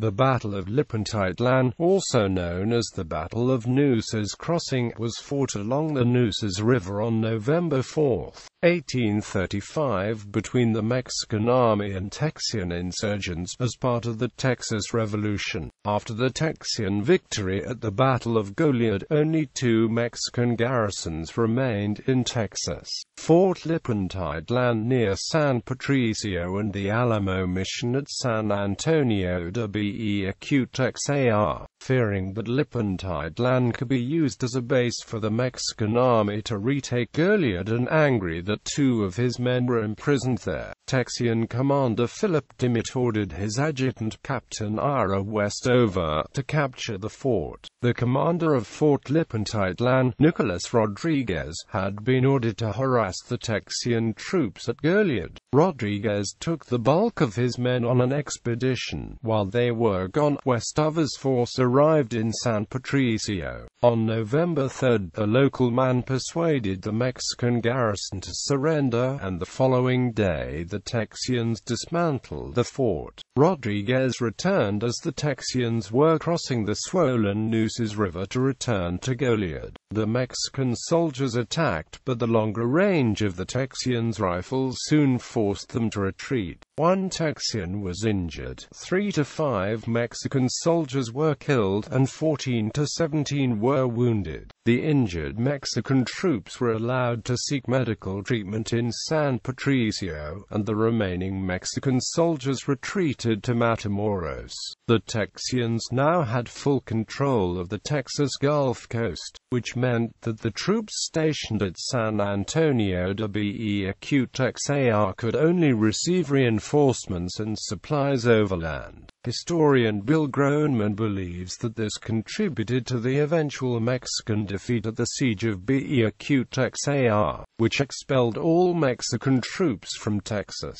The Battle of Lipantitlán, also known as the Battle of Nueces Crossing, was fought along the Nueces River on November 4, 1835 between the Mexican Army and Texian insurgents as part of the Texas Revolution. After the Texian victory at the Battle of Goliad, only 2 Mexican garrisons remained in Texas: Fort Lipantitlán near San Patricio and the Alamo Mission at San Antonio-de Texas. Fearing that Lipantitlán could be used as a base for the Mexican army to retake Goliad and angry that 2 of his men were imprisoned there, Texian commander Philip Dimmitt ordered his adjutant, Captain Ira Westover, to capture the fort. The commander of Fort Lipantitlán, Nicolás Rodríguez, had been ordered to harass the Texian troops at Goliad. Rodríguez took the bulk of his men on an expedition. While they were gone, Westover's force arrived in San Patricio. On November 3, a local man persuaded the Mexican garrison to surrender, and the following day the Texians dismantled the fort. Rodríguez returned as the Texians were crossing the swollen Nueces River to return to Goliad. The Mexican soldiers attacked, but the longer range of the Texians' rifles soon forced them to retreat. 1 Texian was injured, 3 to 5 Mexican soldiers were killed, and 14 to 17 were wounded. The injured Mexican troops were allowed to seek medical treatment in San Patricio, and the remaining Mexican soldiers retreated to Matamoros. The Texians now had full control of the Texas Gulf Coast, which meant that the troops stationed at San Antonio-de Texas could only receive reinforcements and supplies overland. Historian Bill Groneman believes that this contributed to the eventual Mexican defeat at the Siege of Texas, which expelled all Mexican troops from Texas.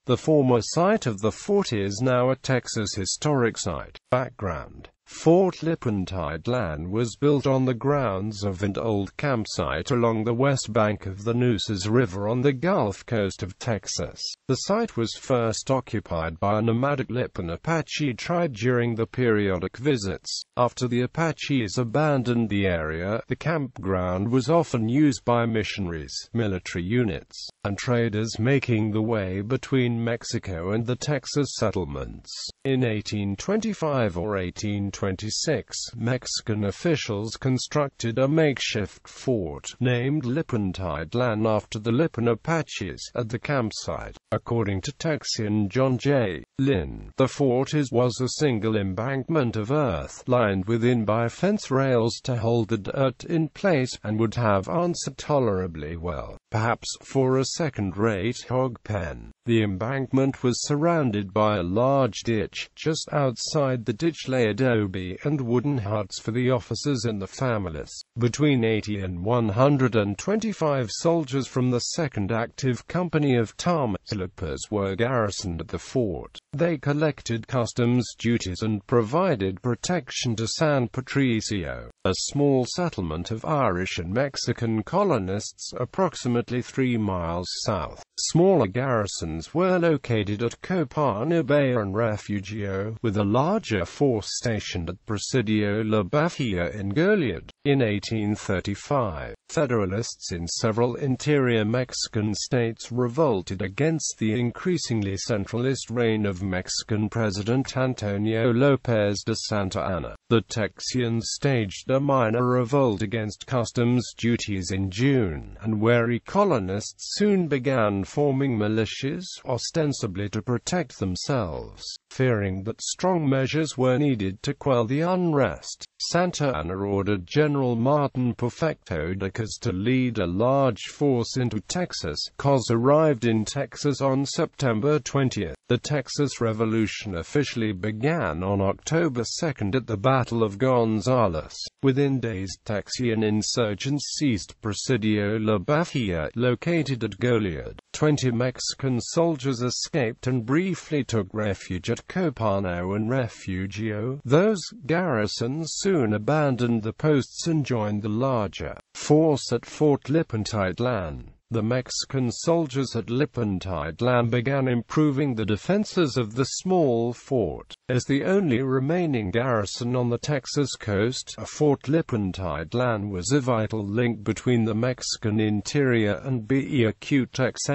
The former site of the fort is now a Texas Historic Site. Background: Fort Lipantitlán was built on the grounds of an old campsite along the west bank of the Nueces River on the Gulf Coast of Texas. The site was first occupied by a nomadic Lipan Apache tribe during the periodic visits. After the Apaches abandoned the area, the campground was often used by missionaries, military units, and traders making the way between Mexico and the Texas settlements. In 1825 or 1826, Mexican officials constructed a makeshift fort, named Lipantitlán after the Lipan Apaches, at the campsite. According to Texian John J. Lynn, the fort was a single embankment of earth, lined within by fence rails to hold the dirt in place, and would have answered tolerably well, perhaps for a second-rate hog pen. The embankment was surrounded by a large ditch. Just outside the ditch lay adobe and wooden huts for the officers and the families. Between 80 and 125 soldiers from the 2nd Active Company of Tamaulipas were garrisoned at the fort. They collected customs duties and provided protection to San Patricio, a small settlement of Irish and Mexican colonists approximately 3 miles south. Smaller garrisons were located at Copana Bay and Refugio, with a larger force stationed at Presidio La Bafia in Goliad. In 1835, Federalists in several interior Mexican states revolted against the increasingly centralist reign of Mexican President Antonio López de Santa Anna. The Texians staged a minor revolt against customs duties in June, and wary colonists soon began forming militias, ostensibly to protect themselves. Fearing that strong measures were needed to quell the unrest, Santa Anna ordered General Martin Perfecto de Cos to lead a large force into Texas. Cos arrived in Texas on September 20. The Texas Revolution officially began on October 2 at the Battle of Gonzales. Within days, Texian insurgents seized Presidio La Bafia, located at Goliad. 20 Mexican soldiers escaped and briefly took refuge at Copano and Refugio. Those garrisons soon abandoned the posts and joined the larger force at Fort Lipantitlán. The Mexican soldiers at Lipantitlán began improving the defenses of the small fort. As the only remaining garrison on the Texas coast, Fort Lipantitlán was a vital link between the Mexican interior and Texas,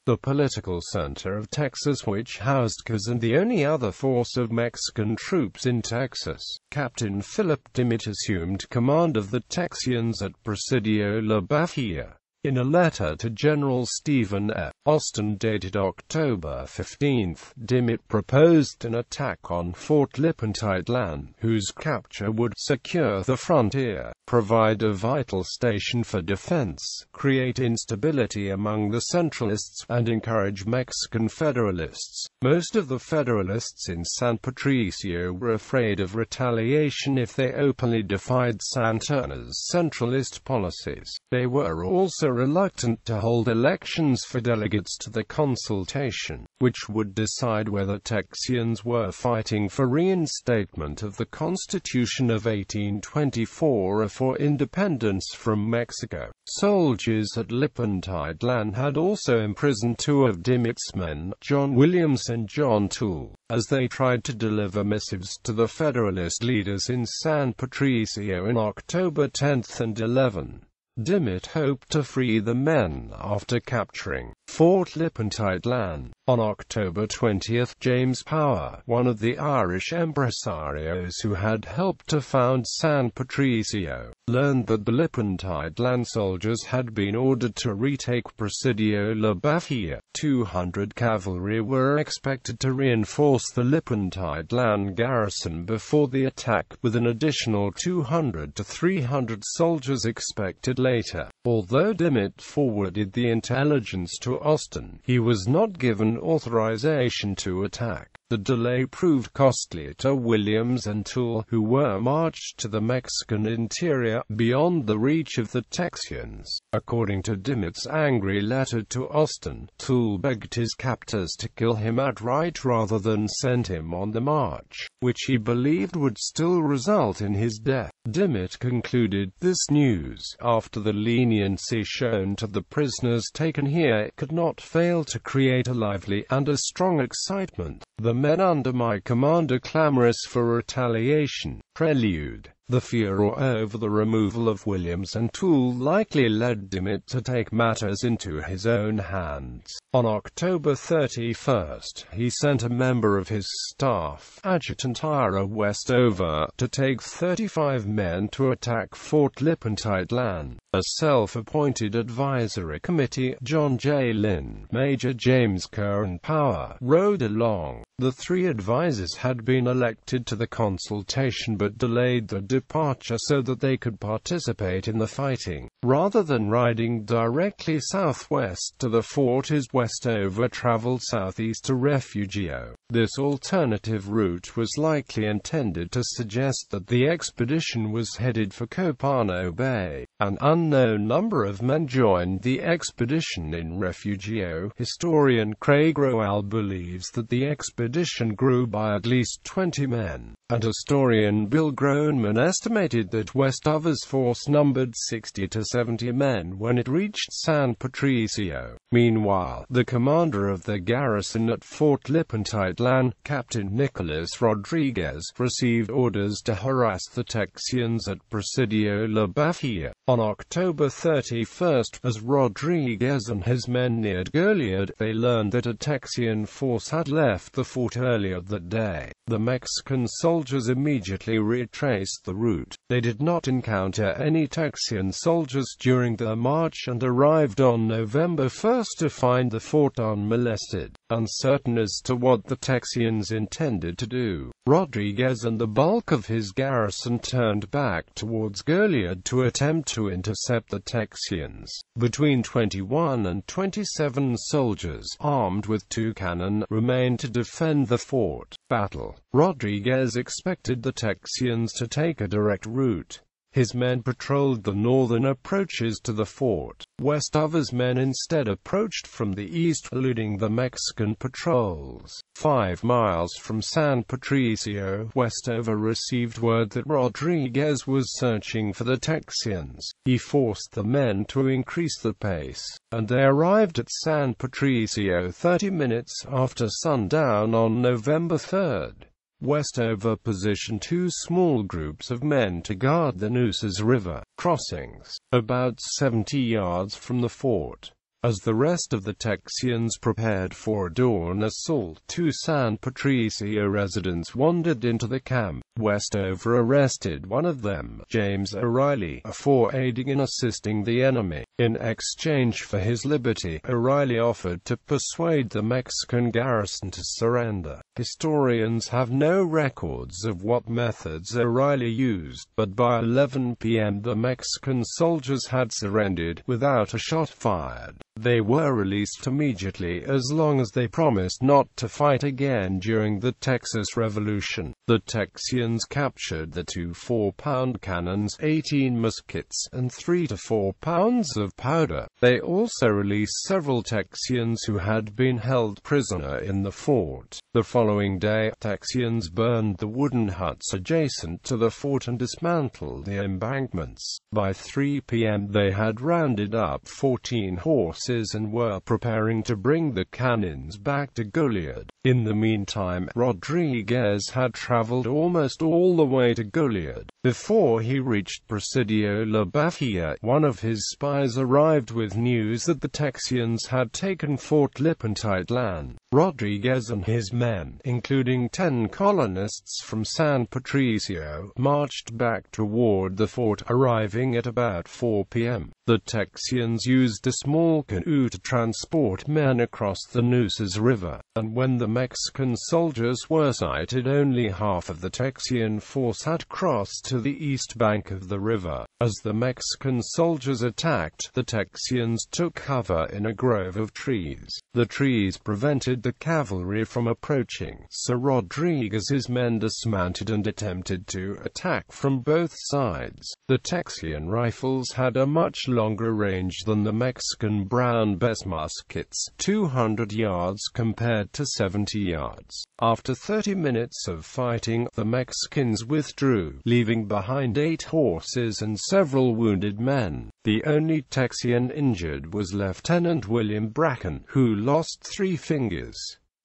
the political center of Texas, which housed Cas and the only other force of Mexican troops in Texas. Captain Philip Dimmitt assumed command of the Texians at Presidio La Bafia. In a letter to General Stephen F. Austin dated October 15, Dimmitt proposed an attack on Fort Lipantitlán, whose capture would secure the frontier, provide a vital station for defense, create instability among the Centralists, and encourage Mexican Federalists. Most of the Federalists in San Patricio were afraid of retaliation if they openly defied Santa's centralist policies. They were also reluctant to hold elections for delegates to the consultation, which would decide whether Texians were fighting for reinstatement of the Constitution of 1824 or for independence from Mexico. Soldiers at Lipantitlán had also imprisoned two of Dimmitt's men, John Williams and John Toole, as they tried to deliver missives to the Federalist leaders in San Patricio in October 10 and 11. Dimmitt hoped to free the men after capturing Fort Lipantitlán. On October 20, James Power, one of the Irish impresarios who had helped to found San Patricio, learned that the Lipantitlán soldiers had been ordered to retake Presidio La Bafia. 200 cavalry were expected to reinforce the Lipantitlán garrison before the attack, with an additional 200 to 300 soldiers expected later. Although Dimmitt forwarded the intelligence to Austin, he was not given authorization to attack. The delay proved costly to Williams and Toole, who were marched to the Mexican interior, beyond the reach of the Texians. According to Dimmitt's angry letter to Austin, Toole begged his captors to kill him outright rather than send him on the march, which he believed would still result in his death. Dimmitt concluded, "This news, after the leniency shown to the prisoners taken here, could not fail to create a lively and a strong excitement. The men under my command are clamorous for retaliation." Prelude. The furor over the removal of Williams and Toole likely led Dimmitt to take matters into his own hands. On October 31, he sent a member of his staff, Adjutant Ira Westover, to take 35 men to attack Fort Lipantitlán. A self-appointed advisory committee, John J. Lynn, Major James Kerr and Power, rode along. The three advisors had been elected to the consultation but delayed their departure so that they could participate in the fighting. Rather than riding directly southwest to the fort, Westover traveled southeast to Refugio. This alternative route was likely intended to suggest that the expedition was headed for Copano Bay. An unknown number of men joined the expedition in Refugio. Historian Craig Rowell believes that the expedition grew by at least 20 men, and historian Bill Groneman estimated that Westover's force numbered 60 to 70 men when it reached San Patricio. Meanwhile, the commander of the garrison at Fort Lipantitlán, Captain Nicolás Rodríguez, received orders to harass the Texians at Presidio La Bafia. On October 31, as Rodríguez and his men neared Goliad, they learned that a Texian force had left the fort earlier that day. The Mexican soldiers immediately retraced the route. They did not encounter any Texian soldiers during their march and arrived on November 1 to find the fort unmolested. Uncertain as to what the Texians intended to do, Rodríguez and the bulk of his garrison turned back towards Goliad to attempt to intercept the Texians. Between 21 and 27 soldiers, armed with 2 cannon, remained to defend the fort. Battle. Rodríguez expected the Texians to take a direct route His men patrolled the northern approaches to the fort. Westover's men instead approached from the east, eluding the Mexican patrols. 5 miles from San Patricio, Westover received word that Rodríguez was searching for the Texians. He forced the men to increase the pace, and they arrived at San Patricio 30 minutes after sundown on November 3rd. Westover positioned 2 small groups of men to guard the Nueces River crossings, about 70 yards from the fort. As the rest of the Texians prepared for a dawn assault, 2 San Patricio residents wandered into the camp. Westover arrested one of them, James O'Reilly, for aiding in assisting the enemy. In exchange for his liberty, O'Reilly offered to persuade the Mexican garrison to surrender. Historians have no records of what methods O'Reilly used, but by 11 p.m. the Mexican soldiers had surrendered, without a shot fired. They were released immediately as long as they promised not to fight again during the Texas Revolution. The Texians captured the 2 4-pound cannons, 18 muskets, and 3 to 4 pounds of powder. They also released several Texians who had been held prisoner in the fort. The following day, Texians burned the wooden huts adjacent to the fort and dismantled the embankments. By 3 p.m. they had rounded up 14 horses and were preparing to bring the cannons back to Goliad. In the meantime, Rodríguez had traveled almost all the way to Goliad. Before he reached Presidio La Bafia, one of his spies arrived with news that the Texians had taken Fort Lipantitlán. Rodríguez and his men, including 10 colonists from San Patricio, marched back toward the fort, arriving at about 4 p.m. The Texians used a small canoe to transport men across the Nueces River, and when the Mexican soldiers were sighted, only half of the Texian force had crossed to the east bank of the river. As the Mexican soldiers attacked, the Texians took cover in a grove of trees. The trees prevented the cavalry from approaching, so Rodríguez's men dismounted and attempted to attack from both sides. The Texian rifles had a much longer range than the Mexican brown bess muskets, 200 yards compared to 70 yards. After 30 minutes of fighting, the Mexicans withdrew, leaving behind 8 horses and several wounded men. The only Texian injured was Lieutenant William Bracken, who lost 3 fingers.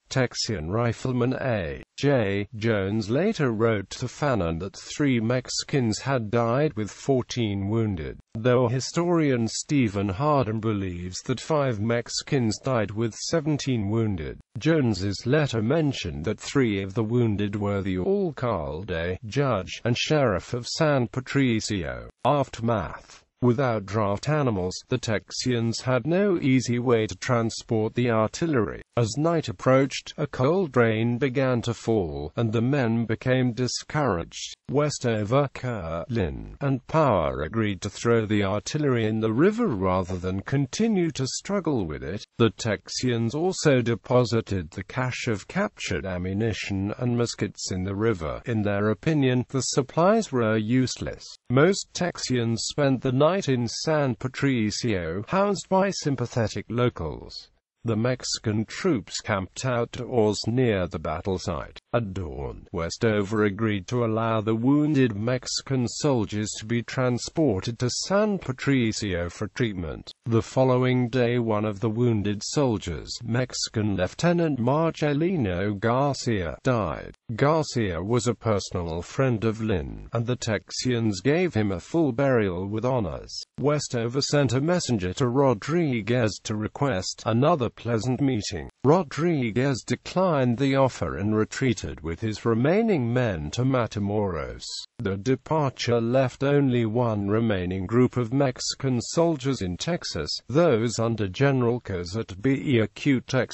Texian rifleman A.J. Jones later wrote to Fanon that 3 Mexicans had died with 14 wounded, though historian Stephen Hardin believes that 5 Mexicans died with 17 wounded. Jones's letter mentioned that 3 of the wounded were the alcalde, judge, and sheriff of San Patricio. Aftermath. Without draft animals, the Texians had no easy way to transport the artillery. As night approached, a cold rain began to fall, and the men became discouraged. Westover, Kerr, Lynn, and Power agreed to throw the artillery in the river rather than continue to struggle with it. The Texians also deposited the cache of captured ammunition and muskets in the river. In their opinion, the supplies were useless. Most Texians spent the night in San Patricio, housed by sympathetic locals. The Mexican troops camped outdoors near the battle site. At dawn, Westover agreed to allow the wounded Mexican soldiers to be transported to San Patricio for treatment. The following day, one of the wounded soldiers, Mexican Lieutenant Marcelino Garcia, died. Garcia was a personal friend of Lynn, and the Texians gave him a full burial with honors. Westover sent a messenger to Rodríguez to request another pleasant meeting. Rodríguez declined the offer and retreated with his remaining men to Matamoros. The departure left only one remaining group of Mexican soldiers in Texas, those under General Cosat Bequtex.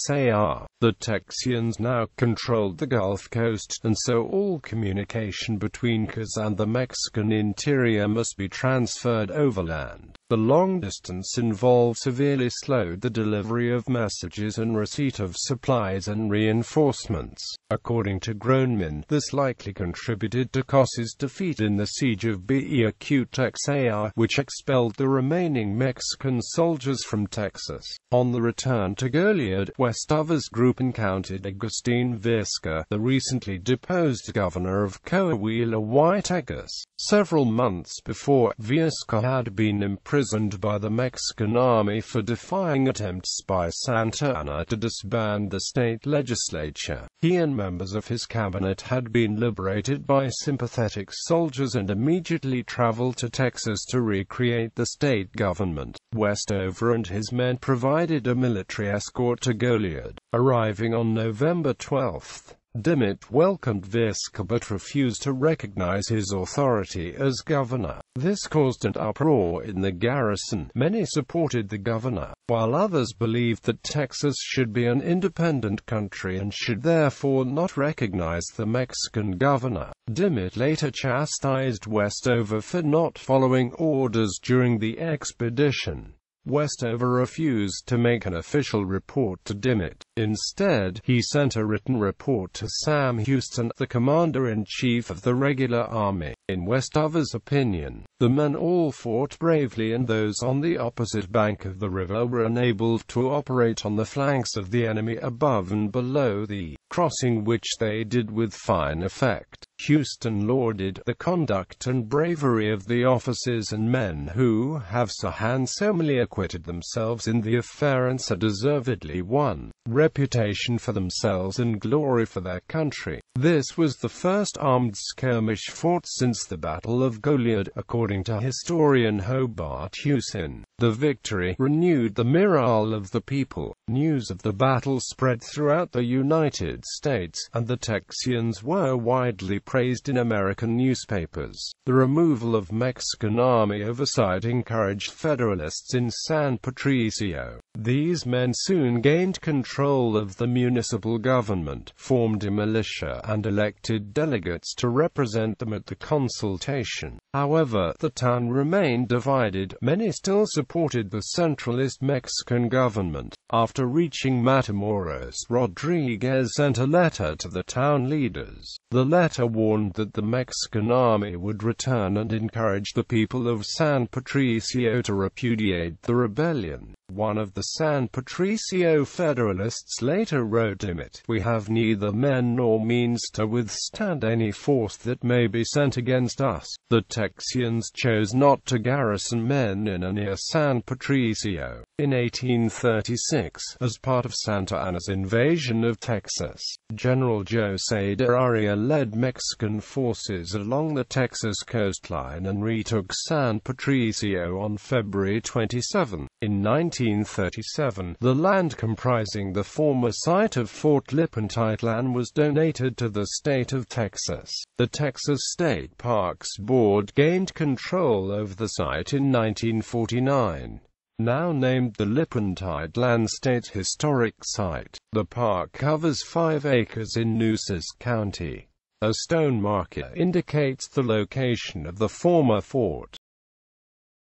The Texians now controlled the Gulf Coast, and so all communication between Cos and the Mexican interior must be transferred overland. The long distance involved severely slowed the delivery of messages and receipt short of supplies and reinforcements. According to Groneman, this likely contributed to Cossa's defeat in the siege of Texas, which expelled the remaining Mexican soldiers from Texas. On the return to Goliad, Westover's group encountered Agustin Vizca, the recently deposed governor of Coahuila, Texas. Several months before, Vizca had been imprisoned by the Mexican Army for defying attempts by Santa Anna to disband the state legislature. He and members of his cabinet had been liberated by sympathetic soldiers and immediately traveled to Texas to recreate the state government. Westover and his men provided a military escort to Goliad. Arriving on November 12, Dimmitt welcomed Vizca but refused to recognize his authority as governor. This caused an uproar in the garrison. Many supported the governor, while others believed that Texas should be an independent country and should therefore not recognize the Mexican governor. Dimmitt later chastised Westover for not following orders during the expedition. Westover refused to make an official report to Dimmitt. Instead, he sent a written report to Sam Houston, the commander-in-chief of the regular army. In Westover's opinion, the men all fought bravely and those on the opposite bank of the river were unable to operate on the flanks of the enemy above and below the crossing, which they did with fine effect. Houston lauded the conduct and bravery of the officers and men who have so handsomely acquitted themselves in the affair and so deservedly won reputation for themselves and glory for their country. This was the first armed skirmish fought since the Battle of Goliad, according to historian Hobart Hewson. The victory renewed the morale of the people. News of the battle spread throughout the United States, and the Texians were widely praised in American newspapers. The removal of Mexican Army oversight encouraged Federalists in San Patricio. These men soon gained control of the municipal government, formed a militia, and elected delegates to represent them at the consultation. However, the town remained divided. Many still supported the centralist Mexican government. After reaching Matamoros, Rodriguez sent a letter to the town leaders. The letter warned that the Mexican army would return and encouraged the people of San Patricio to repudiate the rebellion. One of the San Patricio Federalists later wrote Dimmitt, "We have neither men nor means to withstand any force that may be sent against us." The Texians chose not to garrison men in or near San Patricio. In 1836, as part of Santa Anna's invasion of Texas, General José de Aria led Mexican forces along the Texas coastline and retook San Patricio on February 27. In 1937, the land comprising the former site of Fort Lipantitlán was donated to the state of Texas. The Texas State Parks Board gained control over the site in 1949. Now named the Lipantitlán State Historic Site, the park covers 5 acres in Nueces County. A stone marker indicates the location of the former fort.